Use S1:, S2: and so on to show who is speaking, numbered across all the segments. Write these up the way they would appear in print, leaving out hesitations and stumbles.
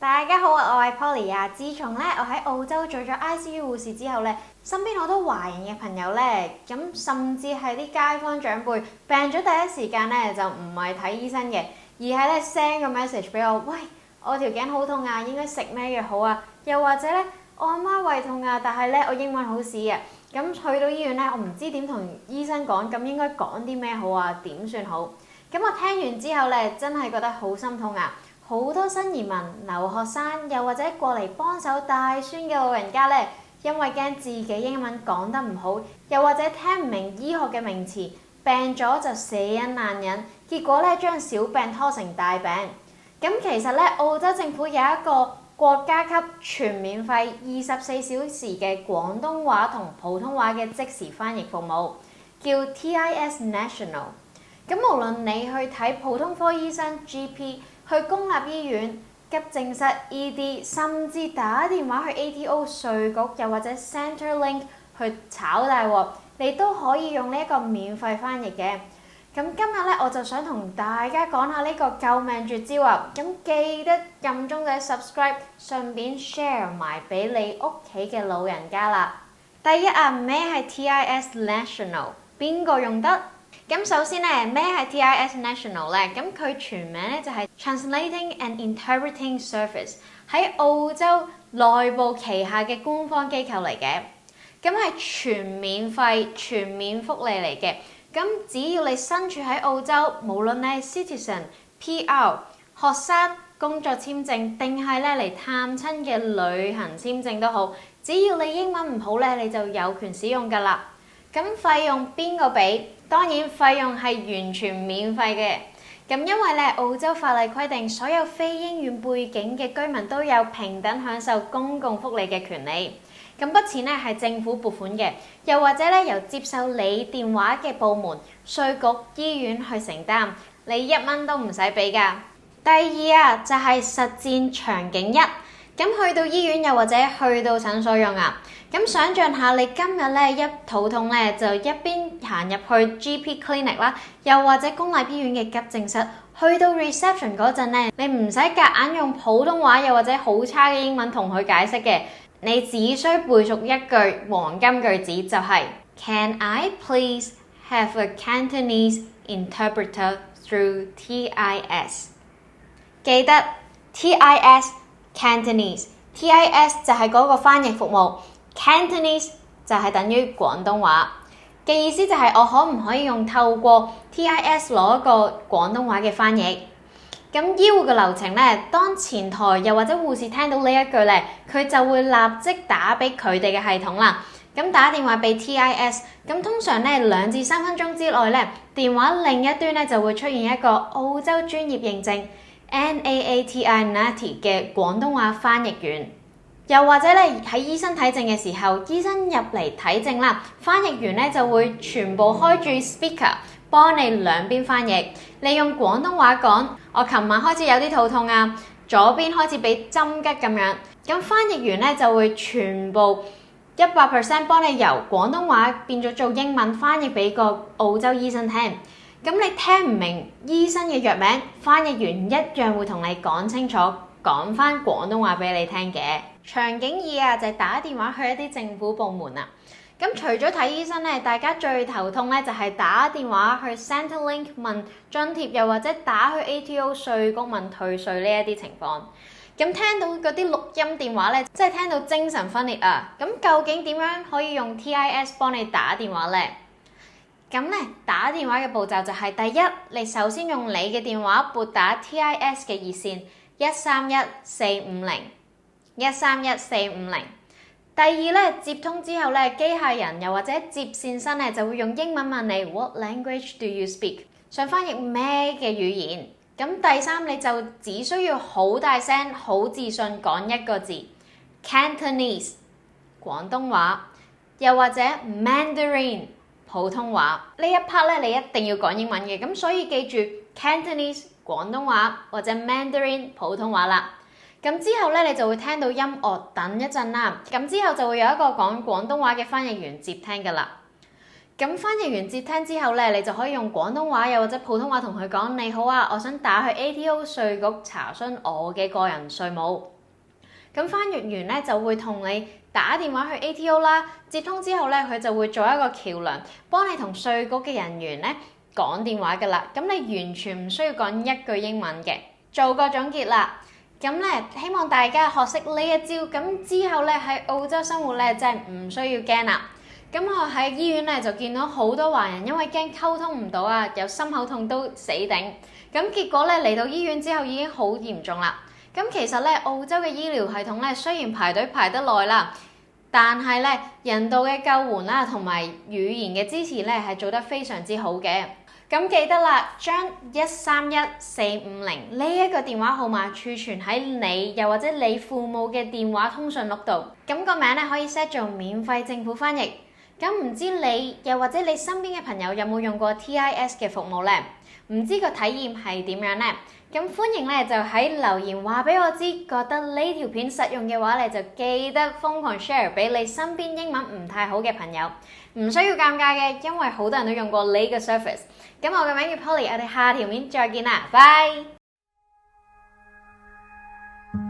S1: 大家好啊，我係 Polly 啊。自從我喺澳洲做咗 ICU 護士之後身邊好多華人嘅朋友咁甚至係啲街坊長輩病咗第一時間就唔係睇醫生嘅，而係send 個 message 俾我，喂，我條頸好痛啊，應該食咩藥好啊？又或者我阿媽胃痛啊，但係我英文好屎啊，咁去到醫院我唔知點同醫生講，咁應該講啲咩好啊？點算好？咁我聽完之後真係覺得好心痛啊！好多新移民、留學生，又或者過嚟幫手帶孫嘅老人家因為驚自己英文講得唔好，又或者聽唔明醫學嘅名詞，病咗就死忍難忍，結果將小病拖成大病。咁其實澳洲政府有一個國家級全免費24小時嘅廣東話同普通話嘅即時翻譯服務，叫 TIS National。咁無論你去睇普通科醫生 GP，去公立醫院、急症室 ED， 甚至打電話去 ATO 稅局，又或者 Centrelink 去炒大鑊，你都可以用呢一個免費翻譯嘅。咁今日我就想同大家講下呢個救命絕招啊！咁記得撳鐘仔 subscribe， 順便 share 埋俾你屋企嘅老人家啦。第一啊，咩係 TIS National？ 邊個用得？咁首先咩係 TIS National 咁佢全名就係 Translating and Interpreting Service， 喺澳洲內部旗下嘅官方機構嚟嘅。咁係全免費、全面福利嚟嘅。咁只要你身處喺澳洲，無論你係 Citizen、PR、學生、工作簽證，定係嚟探親嘅旅行簽證都好，只要你英文唔好你就有權使用㗎啦。咁費用邊個俾？當然費用係完全免費嘅。咁因為澳洲法例規定，所有非英語背景嘅居民都有平等享受公共福利嘅權利。咁筆錢係政府撥款嘅，又或者由接受你電話嘅部門、稅局、醫院去承擔，你1蚊都唔使俾㗎。第二就係實戰場景1。咁去到醫院又或者去到診所用啊，咁想像下你今日一肚痛就一邊行入去 GP clinic 啦，又或者公立醫院嘅急症室，去到 reception 嗰陣你唔使夾硬用普通話又或者好差嘅英文同佢解釋嘅，你只需背熟一句黃金句子就係 Can I please have a Cantonese interpreter through TIS？ 記得 TIS。Cantonese，TIS 就係嗰個翻譯服務 ，Cantonese 就係等於廣東話嘅意思，就係我可唔可以用透過 TIS 攞一個廣東話嘅翻譯？咁醫護嘅流程當前台又或者護士聽到呢一句佢就會立即打俾佢哋嘅系統啦。咁打電話俾 TIS， 咁通常2至3分鐘之內電話另一端就會出現一個澳洲專業認證NAATI 嘅廣東話翻譯員，又或者喺醫生睇症嘅時候，醫生入嚟睇症啦，翻譯員就會全部開住 speaker 幫你兩邊翻譯。你用廣東話講，我琴晚開始有啲肚痛啊，左邊開始俾針吉咁樣，咁翻譯員就會全部100% 幫你由廣東話變咗做英文翻譯俾個澳洲醫生聽。咁你聽唔明醫生嘅藥名，翻譯員一樣會同你講清楚，講翻廣東話俾你聽嘅。場景2就係打電話去一啲政府部門啊。咁除咗睇醫生大家最頭痛就係打電話去 Centrelink 問津貼，又或者打去 ATO 稅局問退稅呢一啲情況。咁聽到嗰啲錄音電話真係聽到精神分裂啊！咁究竟點樣可以用 TIS 幫你打電話呢？咁打電話嘅步驟就係第一，你首先用你嘅電話撥打 TIS 嘅熱線131450。第二接通之後機械人又或者接線生就會用英文問你 What language do you speak？ 想翻譯咩嘅語言？咁第三你就只需要好大聲、好自信講一個字 Cantonese 廣東話，又或者 Mandarin普通話。呢一 part 你一定要講英文嘅，咁所以記住 Cantonese 廣東話或者 Mandarin 普通話啦。咁之後你就會聽到音樂，等一陣啦。咁之後就會有一個講廣東話嘅翻譯員接聽㗎啦。咁翻譯完接聽之後咧，你就可以用廣東話又或者普通話同佢講：你好啊，我想打去 ATO 稅局查詢我嘅個人稅務。咁翻譯員咧就會同你打電話去 ATO 啦，接通之後咧佢就會做一個橋梁，幫你同稅局嘅人員咧講電話㗎啦。咁你完全唔需要講一句英文嘅。做個總結啦，咁咧希望大家學識呢一招，咁之後咧喺澳洲生活咧真係唔需要驚啦。咁我喺醫院咧就見到好多華人因為驚溝通唔到啊，有心口痛都死頂。咁結果咧嚟到醫院之後已經好嚴重啦。咁其實咧澳洲嘅醫療系統咧雖然排隊排得耐啦，但係咧人道嘅救援啦同埋語言嘅支持咧係做得非常之好嘅。咁記得啦，將131-450呢一個電話號碼儲存喺你又或者你父母嘅電話通訊錄度。咁個名咧可以 set 做免費政府翻譯。咁唔知你又或者你身邊嘅朋友有冇用過 TIS 嘅服務呢？唔知個體驗係點樣呢？咁歡迎咧就喺留言話俾我知，覺得呢條片實用嘅話咧就記得瘋狂 share 俾你身邊英文唔太好嘅朋友。唔需要尷尬嘅，因為好多人都用過呢個 service。咁我嘅名叫 Polly， 我哋下條片再見啦，拜。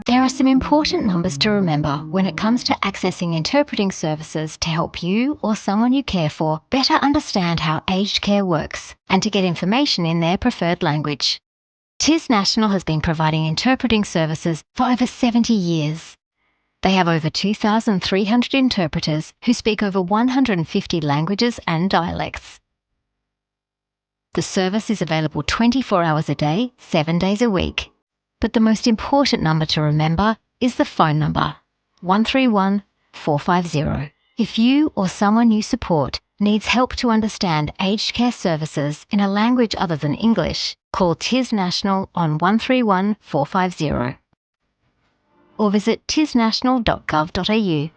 S2: There are some important numbers to remember when it comes to accessing interpreting services to help you or someone you care for better understand how aged care works and to get information in their preferred language. TIS National has been providing interpreting services for over 70 years. They have over 2,300 interpreters who speak over 150 languages and dialects. The service is available 24 hours a day, 7 days a week. But the most important number to remember is the phone number, 131 450. If you or someone you support needs help to understand aged care services in a language other than English, call TIS National on 131 450 or visit tisnational.gov.au.